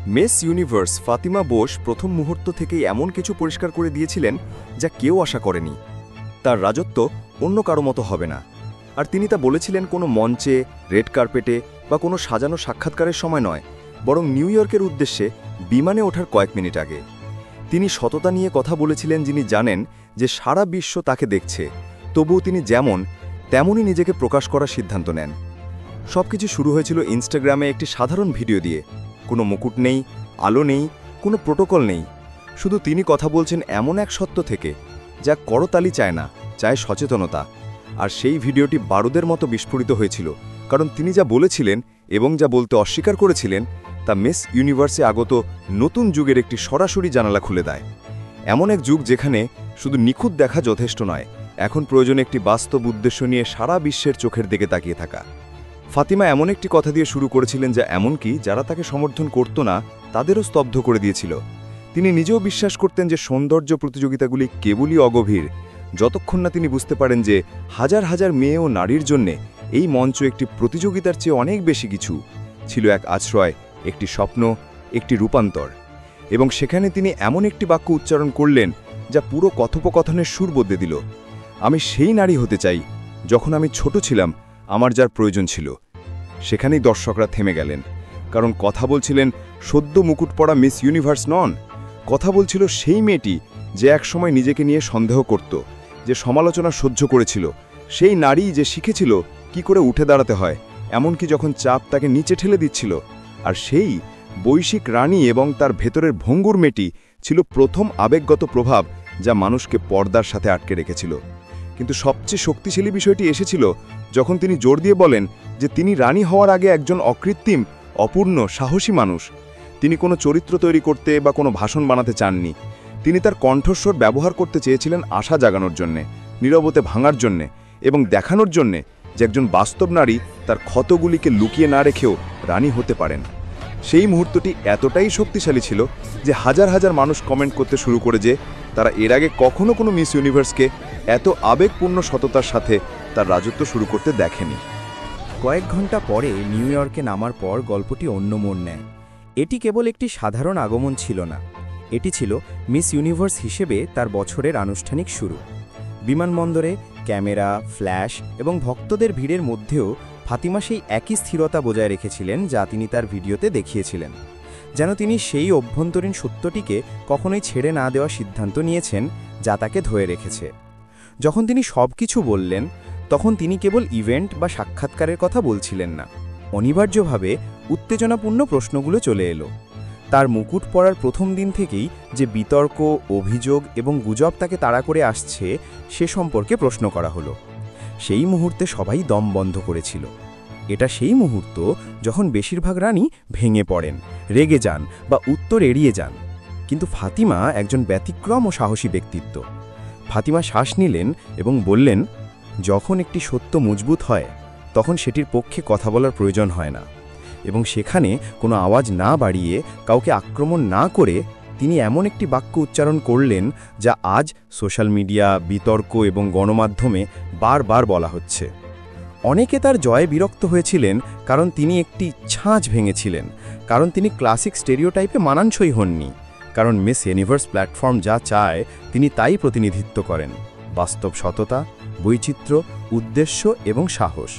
Miss universe Fatima Bose প্রথম মুহূর্ত থেকেই এমন কিছু পরিষ্কার করে দিয়েছিলেন যা কেউ আশা করেনি। তার রাজত্ব অন্য কারো মতো হবে না, আর তিনি তা বলেছিলেন কোনো মঞ্চে, রেড কার্পেটে বা কোনো সাজানো সাক্ষাৎকারের সময় নয়, বরং নিউ ইয়র্কের উদ্দেশ্যে বিমানে ওঠার কয়েক মিনিট আগে। তিনি সততা নিয়ে কথা বলেছিলেন, যিনি জানেন যে সারা বিশ্ব তাকে দেখছে, তবুও তিনি যেমন তেমনই নিজেকে প্রকাশ করার সিদ্ধান্ত নেন। সবকিছু শুরু হয়েছিল ইনস্টাগ্রামে একটি সাধারণ ভিডিও দিয়ে। কোনো মুকুট নেই, আলো নেই, কোনো প্রোটোকল নেই, শুধু তিনি কথা বলছেন এমন এক সত্য থেকে যা করতালি চায় না, চায় সচেতনতা। আর সেই ভিডিওটি বারুদের মতো বিস্ফোরিত হয়েছিল, কারণ তিনি যা বলেছিলেন এবং যা বলতে অস্বীকার করেছিলেন তা মিস ইউনিভার্সে আগত নতুন যুগের একটি সরাসরি জানালা খুলে দেয়। এমন এক যুগ যেখানে শুধু নিখুঁত দেখা যথেষ্ট নয়, এখন প্রয়োজন একটি বাস্তব উদ্দেশ্য নিয়ে সারা বিশ্বের চোখের দিকে তাকিয়ে থাকা। ফাতিমা এমন একটি কথা দিয়ে শুরু করেছিলেন যা এমনকি যারা তাকে সমর্থন করত না তাদেরও স্তব্ধ করে দিয়েছিল। তিনি নিজেও বিশ্বাস করতেন যে সৌন্দর্য প্রতিযোগিতাগুলি কেবলই অগভীর, যতক্ষণ না তিনি বুঝতে পারেন যে হাজার হাজার মেয়ে ও নারীর জন্যে এই মঞ্চ একটি প্রতিযোগিতার চেয়ে অনেক বেশি কিছু ছিল, এক আশ্রয়, একটি স্বপ্ন, একটি রূপান্তর। এবং সেখানে তিনি এমন একটি বাক্য উচ্চারণ করলেন যা পুরো কথোপকথনের সুর বদলে দিল। আমি সেই নারী হতে চাই যখন আমি ছোট ছিলাম, আমার যার প্রয়োজন ছিল। সেখানেই দর্শকরা থেমে গেলেন, কারণ কথা বলছিলেন সদ্য মুকুট পরা মিস ইউনিভার্স নন, কথা বলছিল সেই মেয়েটি যে একসময় নিজেকে নিয়ে সন্দেহ করত, যে সমালোচনা সহ্য করেছিল, সেই নারী যে শিখেছিল কি করে উঠে দাঁড়াতে হয়, এমনকি যখন চাপ তাকে নিচে ঠেলে দিচ্ছিল। আর সেই বৈশ্বিক রানী এবং তার ভেতরের ভঙ্গুর মেয়েটি ছিল প্রথম আবেগগত প্রভাব যা মানুষকে পর্দার সাথে আটকে রেখেছিল। কিন্তু সবচেয়ে শক্তিশালী বিষয়টি এসেছিল যখন তিনি জোর দিয়ে বলেন যে তিনি রানী হওয়ার আগে একজন অকৃত্রিম, অপূর্ণ, সাহসী মানুষ। তিনি কোনো চরিত্র তৈরি করতে বা কোনো ভাষণ বানাতে চাননি। তিনি তার কণ্ঠস্বর ব্যবহার করতে চেয়েছিলেন আশা জাগানোর জন্যে, নীরবতা ভাঙার জন্যে, এবং দেখানোর জন্যে যে একজন বাস্তব নারী তার ক্ষতগুলিকে লুকিয়ে না রেখেও রানী হতে পারেন। সেই মুহূর্তটি এতটাই শক্তিশালী ছিল যে হাজার হাজার মানুষ কমেন্ট করতে শুরু করে যে তারা এর আগে কখনো কোনো মিস ইউনিভার্সকে এত আবেগপূর্ণ সততার সাথে তার রাজত্ব শুরু করতে দেখেনি। কয়েক ঘন্টা পরে নিউ ইয়র্কে নামার পর গল্পটি অন্য মোড় নেয়। এটি কেবল একটি সাধারণ আগমন ছিল না, এটি ছিল মিস ইউনিভার্স হিসেবে তার বছরের আনুষ্ঠানিক শুরু। বিমানবন্দরে ক্যামেরা, ফ্ল্যাশ এবং ভক্তদের ভিড়ের মধ্যেও ফাতিমা সেই একই স্থিরতা বজায় রেখেছিলেন যা তিনি তার ভিডিওতে দেখিয়েছিলেন, যেন তিনি সেই অভ্যন্তরীণ সত্যটিকে কখনোই ছেড়ে না দেওয়ার সিদ্ধান্ত নিয়েছেন যা তাকে ধরে রেখেছে। যখন তিনি সব কিছু বললেন, তখন তিনি কেবল ইভেন্ট বা সাক্ষাৎকারের কথা বলছিলেন না, অনিবার্যভাবে উত্তেজনাপূর্ণ প্রশ্নগুলো চলে এলো। তার মুকুট পরার প্রথম দিন থেকেই যে বিতর্ক, অভিযোগ এবং গুজব তাকে তাড়া করে আসছে সে সম্পর্কে প্রশ্ন করা হলো। সেই মুহূর্তে সবাই দম বন্ধ করেছিল। এটা সেই মুহূর্ত যখন বেশিরভাগ রানী ভেঙে পড়েন, রেগে যান বা উত্তর এড়িয়ে যান। কিন্তু ফাতিমা একজন ব্যতিক্রম ও সাহসী ব্যক্তিত্ব। ফাতিমা শ্বাস নিলেন এবং বললেন, যখন একটি সত্য মজবুত হয় তখন সেটির পক্ষে কথা বলার প্রয়োজন হয় না। এবং সেখানে কোনো আওয়াজ না বাড়িয়ে, কাউকে আক্রমণ না করে তিনি এমন একটি বাক্য উচ্চারণ করলেন যা আজ সোশ্যাল মিডিয়া, বিতর্ক এবং গণমাধ্যমে বারবার বলা হচ্ছে। অনেকে তার জয়ে বিরক্ত হয়েছিলেন কারণ তিনি একটি ছাঁচ ভেঙেছিলেন, কারণ তিনি ক্লাসিক স্টেরিওটাইপে মানানসই হননি, কারণ মিস ইউনিভার্স প্ল্যাটফর্ম যা চায় তিনি তাই প্রতিনিধিত্ব করেন: বাস্তব সততা, বৈচিত্র্য, উদ্দেশ্য এবং সাহস।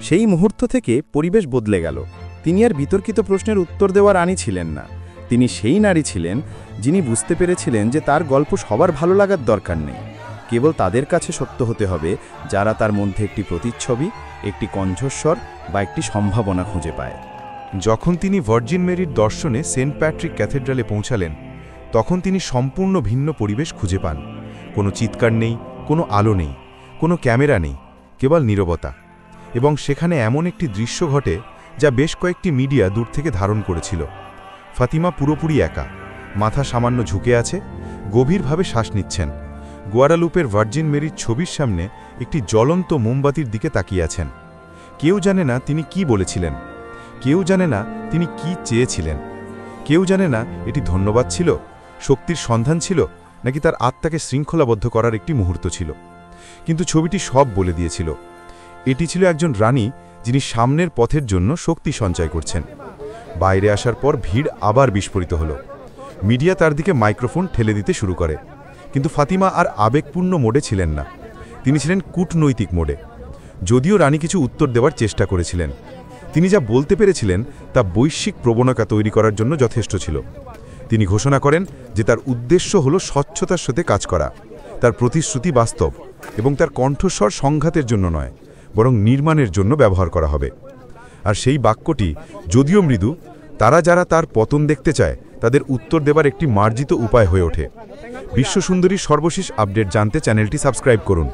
সেই মুহূর্ত থেকে পরিবেশ বদলে গেল। তিনি আর বিতর্কিত প্রশ্নের উত্তর দেওয়ার রানী ছিলেন না, তিনি সেই নারী ছিলেন যিনি বুঝতে পেরেছিলেন যে তার গল্প সবার ভালো লাগার দরকার নেই, কেবল তাদের কাছে সত্য হতে হবে যারা তার মধ্যে একটি প্রতিচ্ছবি, একটি কণ্ঠস্বর বা একটি সম্ভাবনা খুঁজে পায়। যখন তিনি ভার্জিন মেরির দর্শনে সেন্ট প্যাট্রিক ক্যাথেড্রালে পৌঁছালেন, তখন তিনি সম্পূর্ণ ভিন্ন পরিবেশ খুঁজে পান। কোনো চিৎকার নেই, কোনো আলো নেই, কোনো ক্যামেরা নেই, কেবল নীরবতা। এবং সেখানে এমন একটি দৃশ্য ঘটে যা বেশ কয়েকটি মিডিয়া দূর থেকে ধারণ করেছিল। ফাতিমা পুরোপুরি একা, মাথা সামান্য ঝুঁকে আছে, গভীরভাবে শ্বাস নিচ্ছেন। গুয়াডালুপের ভার্জিন মেরির ছবির সামনে একটি জ্বলন্ত মোমবাতির দিকে তাকিয়ে আছেন। কেউ জানে না তিনি কি বলেছিলেন, কেউ জানে না তিনি কি চেয়েছিলেন, কেউ জানে না এটি ধন্যবাদ ছিল, শক্তির সন্ধান ছিল, নাকি তার আত্মাকে শৃঙ্খলাবদ্ধ করার একটি মুহূর্ত ছিল। কিন্তু ছবিটি সব বলে দিয়েছিল। এটি ছিল একজন রানী যিনি সামনের পথের জন্য শক্তি সঞ্চয় করছেন। বাইরে আসার পর ভিড় আবার বিস্ফোরিত হলো। মিডিয়া তার দিকে মাইক্রোফোন ঠেলে দিতে শুরু করে, কিন্তু ফাতিমা আর আবেগপূর্ণ মোডে ছিলেন না, তিনি ছিলেন কূটনৈতিক মোডে। যদিও রানী কিছু উত্তর দেওয়ার চেষ্টা করেছিলেন, তিনি যা বলতে পেরেছিলেন তা বৈশ্বিক প্রবণতা তৈরি করার জন্য যথেষ্ট ছিল। তিনি ঘোষণা করেন যে তার উদ্দেশ্য হল স্বচ্ছতার সাথে কাজ করা, তার প্রতিশ্রুতি বাস্তব, এবং তার কণ্ঠস্বর সংঘাতের জন্য নয় বরং নির্মাণের জন্য ব্যবহার করা হবে। আর সেই বাক্যটি যদিও মৃদু, যারা তার পতন দেখতে চায় তাদের উত্তর দেবার একটি মার্জিত উপায় হয়ে ওঠে। বিশ্বসুন্দরীর সর্বশেষ আপডেট জানতে চ্যানেলটি সাবস্ক্রাইব করুন।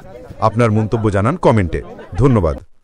আপনার মন্তব্য জানান কমেন্টে। ধন্যবাদ।